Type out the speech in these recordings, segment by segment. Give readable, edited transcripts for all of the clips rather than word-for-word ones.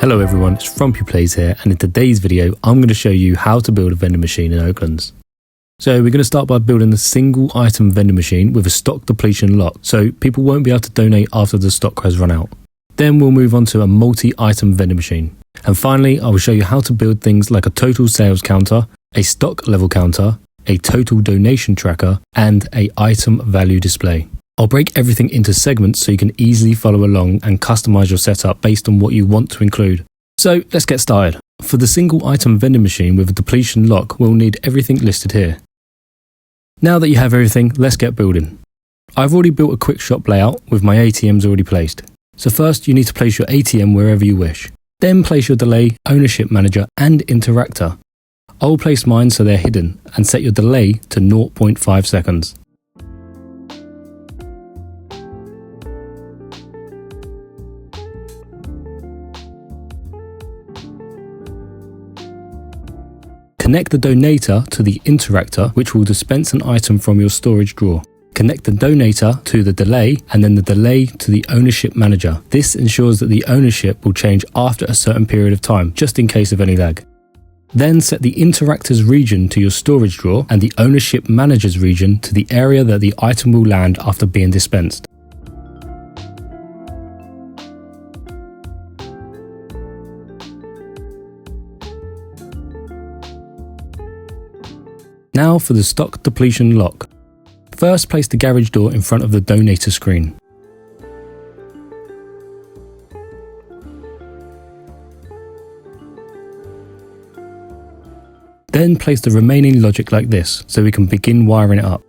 Hello everyone, it's Frumpy Plays here, and in today's video I'm going to show you how to build a vending machine in Oaklands. So we're going to start by building a single item vending machine with a stock depletion lock, so people won't be able to donate after the stock has run out. Then we'll move on to a multi-item vending machine. And finally I will show you how to build things like a total sales counter, a stock level counter, a total donation tracker, and a item value display. I'll break everything into segments so you can easily follow along and customize your setup based on what you want to include. So let's get started. For the single item vending machine with a depletion lock, we'll need everything listed here. Now that you have everything, let's get building. I've already built a quick shop layout with my ATMs already placed. So first you need to place your ATM wherever you wish. Then place your delay, ownership manager and interactor. I'll place mine so they're hidden and set your delay to 0.5 seconds. Connect the donator to the interactor, which will dispense an item from your storage drawer. Connect the donator to the delay and then the delay to the ownership manager. This ensures that the ownership will change after a certain period of time, just in case of any lag. Then set the interactor's region to your storage drawer and the ownership manager's region to the area that the item will land after being dispensed. Now for the stock depletion lock. First place the garage door in front of the donator screen. Then place the remaining logic like this so we can begin wiring it up.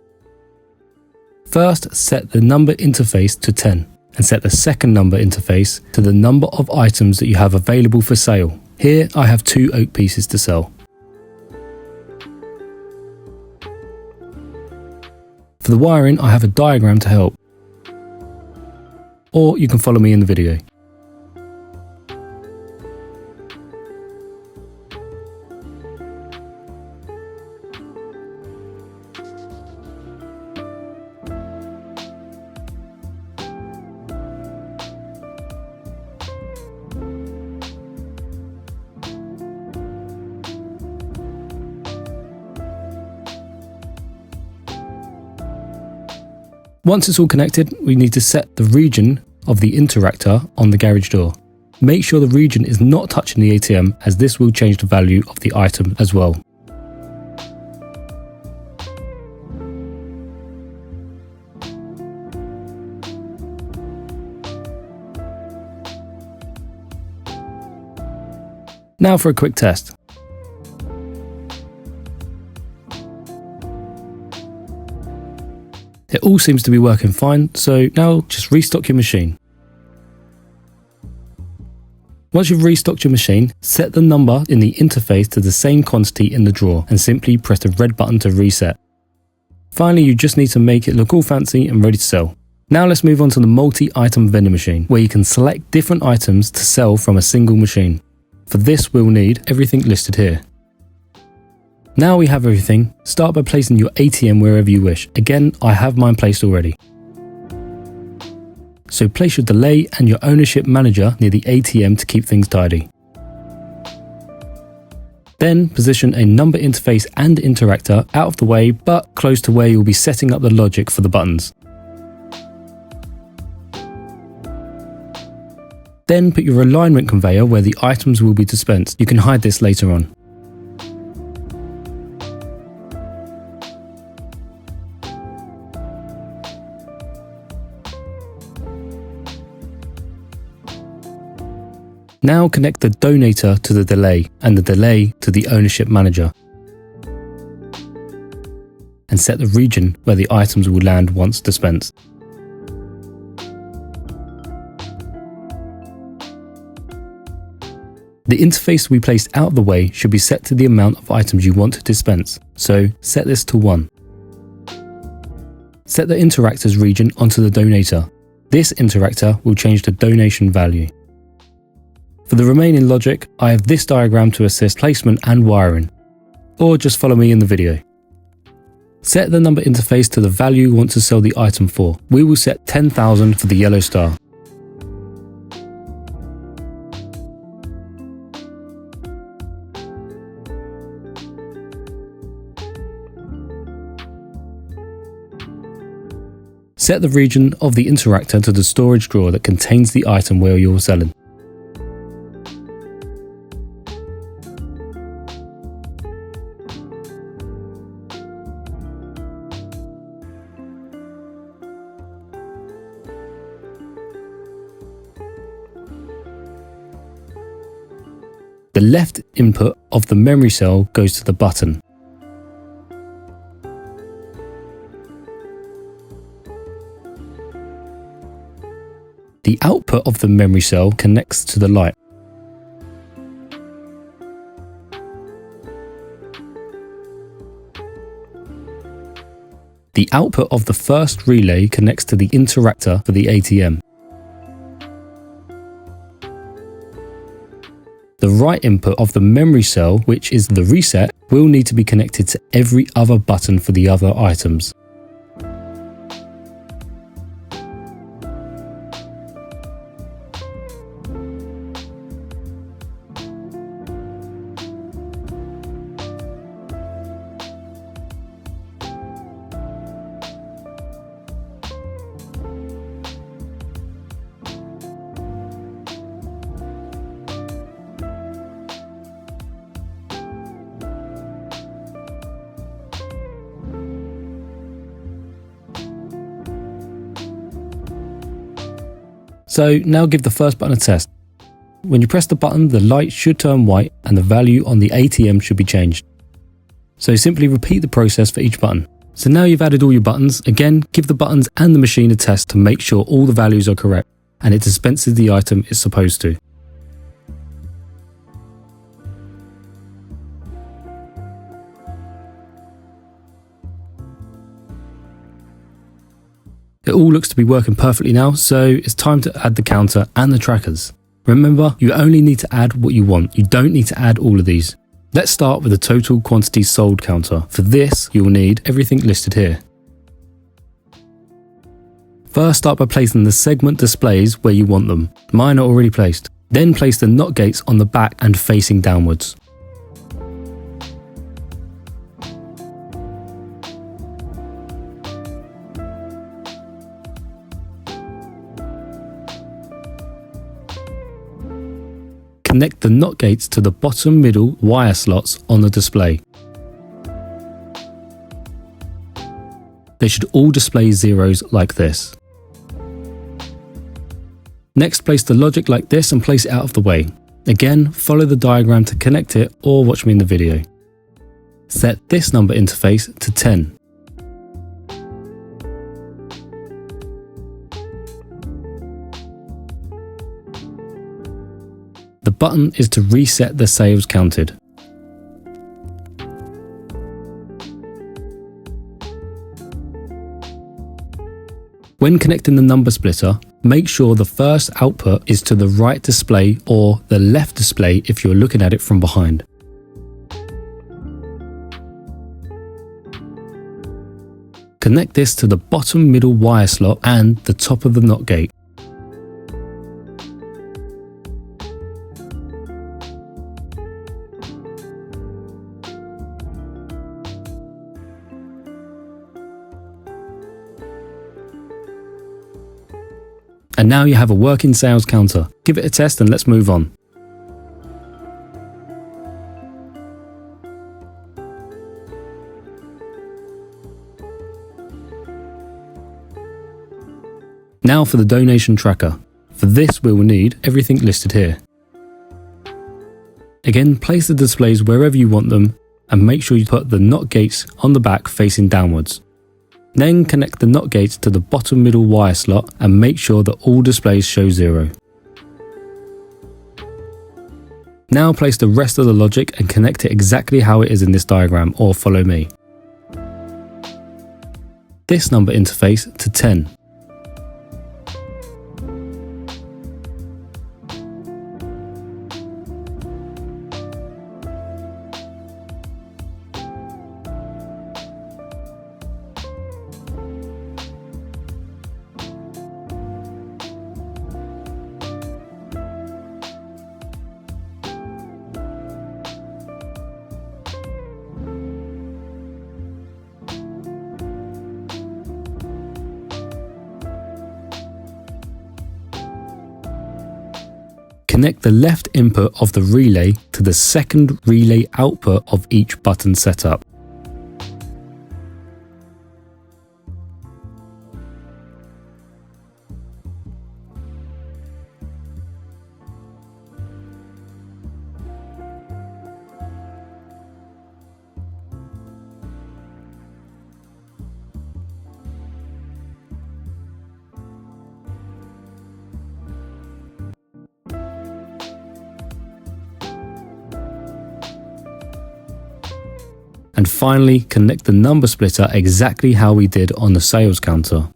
First set the number interface to 10 and set the second number interface to the number of items that you have available for sale. Here I have 2 oak pieces to sell. For the wiring, I have a diagram to help, or you can follow me in the video. Once it's all connected, we need to set the region of the interactor on the garage door. Make sure the region is not touching the ATM, as this will change the value of the item as well. Now for a quick test. It all seems to be working fine, so now just restock your machine. Once you've restocked your machine, set the number in the interface to the same quantity in the drawer and simply press the red button to reset. Finally, you just need to make it look all fancy and ready to sell. Now let's move on to the multi-item vending machine, where you can select different items to sell from a single machine. For this, we'll need everything listed here. Now we have everything, start by placing your ATM wherever you wish. Again, I have mine placed already. So place your delay and your ownership manager near the ATM to keep things tidy. Then position a number interface and interactor out of the way but close to where you'll be setting up the logic for the buttons. Then put your alignment conveyor where the items will be dispensed. You can hide this later on. Now connect the donator to the delay and the delay to the ownership manager. And set the region where the items will land once dispensed. The interface we placed out of the way should be set to the amount of items you want to dispense, so set this to 1. Set the interactor's region onto the donator. This interactor will change the donation value. For the remaining logic, I have this diagram to assist placement and wiring, or just follow me in the video. Set the number interface to the value you want to sell the item for. We will set 10,000 for the yellow star. Set the region of the interactor to the storage drawer that contains the item where you're selling. The left input of the memory cell goes to the button. The output of the memory cell connects to the light. The output of the first relay connects to the interactor for the ATM. The right input of the memory cell, which is the reset, will need to be connected to every other button for the other items. So now give the first button a test. When you press the button, the light should turn white and the value on the ATM should be changed. So simply repeat the process for each button. So now you've added all your buttons, again give the buttons and the machine a test to make sure all the values are correct and it dispenses the item it's supposed to. It all looks to be working perfectly now, so it's time to add the counter and the trackers. Remember, you only need to add what you want. You don't need to add all of these. Let's start with the total quantity sold counter. For this, you will need everything listed here. First, start by placing the segment displays where you want them. Mine are already placed. Then place the NOT gates on the back and facing downwards. Connect the NOT gates to the bottom middle wire slots on the display. They should all display zeros like this. Next, place the logic like this and place it out of the way. Again, follow the diagram to connect it or watch me in the video. Set this number interface to 10. The button is to reset the sales counted. When connecting the number splitter, make sure the first output is to the right display or the left display if you're looking at it from behind. Connect this to the bottom middle wire slot and the top of the NOT gate. And now you have a working sales counter. Give it a test and let's move on. Now for the donation tracker. For this we will need everything listed here. Again, place the displays wherever you want them and make sure you put the NOT gates on the back facing downwards. Then connect the NOT gates to the bottom middle wire slot and make sure that all displays show 0. Now place the rest of the logic and connect it exactly how it is in this diagram, or follow me. This number interface to 10. Connect the left input of the relay to the second relay output of each button setup. And finally, connect the number splitter exactly how we did on the sales counter.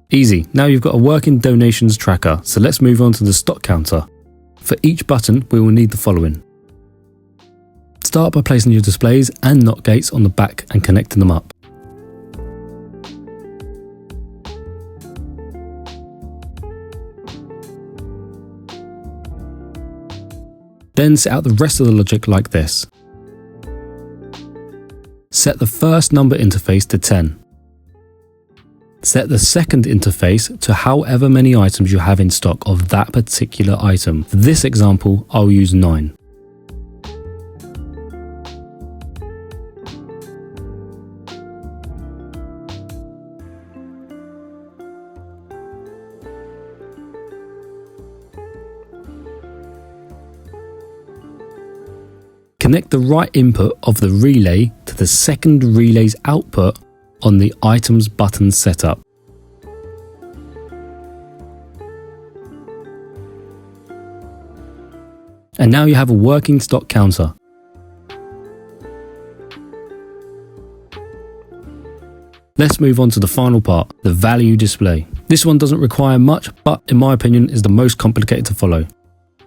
Easy, now you've got a working donations tracker, so let's move on to the stock counter. For each button, we will need the following. Start by placing your displays and NOT gates on the back and connecting them up. Then set out the rest of the logic like this. Set the first number interface to 10. Set the second interface to however many items you have in stock of that particular item. For this example, I'll use 9. Connect the right input of the relay to the second relay's output on the items button setup. And now you have a working stock counter. Let's move on to the final part, the value display. This one doesn't require much, but in my opinion is the most complicated to follow.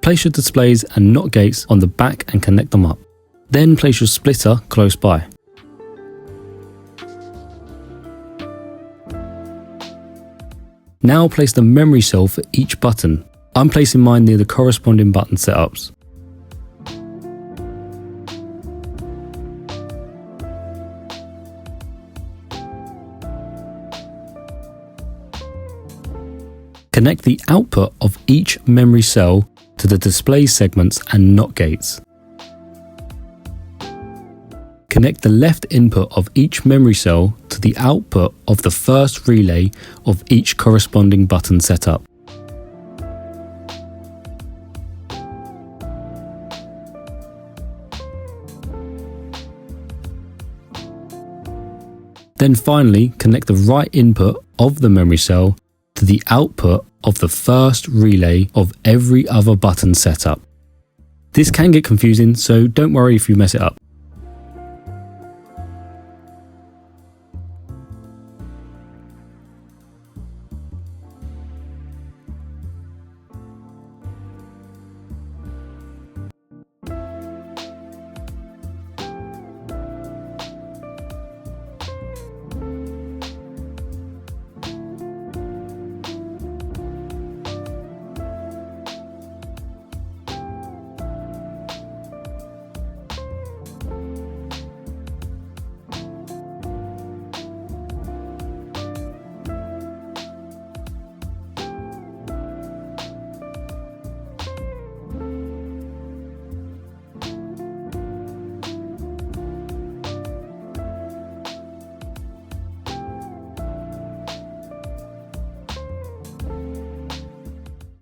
Place your displays and NOT gates on the back and connect them up. Then place your splitter close by. Now place the memory cell for each button. I'm placing mine near the corresponding button setups. Connect the output of each memory cell to the display segments and NOT gates. Connect the left input of each memory cell to the output of the first relay of each corresponding button setup. Then finally, connect the right input of the memory cell to the output of the first relay of every other button setup. This can get confusing, so don't worry if you mess it up.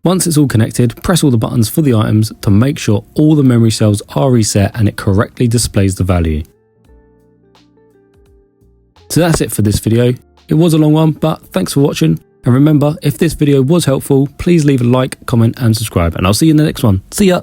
Once it's all connected, press all the buttons for the items to make sure all the memory cells are reset and it correctly displays the value. So that's it for this video. It was a long one, but thanks for watching. And remember, if this video was helpful, please leave a like, comment and subscribe. And I'll see you in the next one. See ya!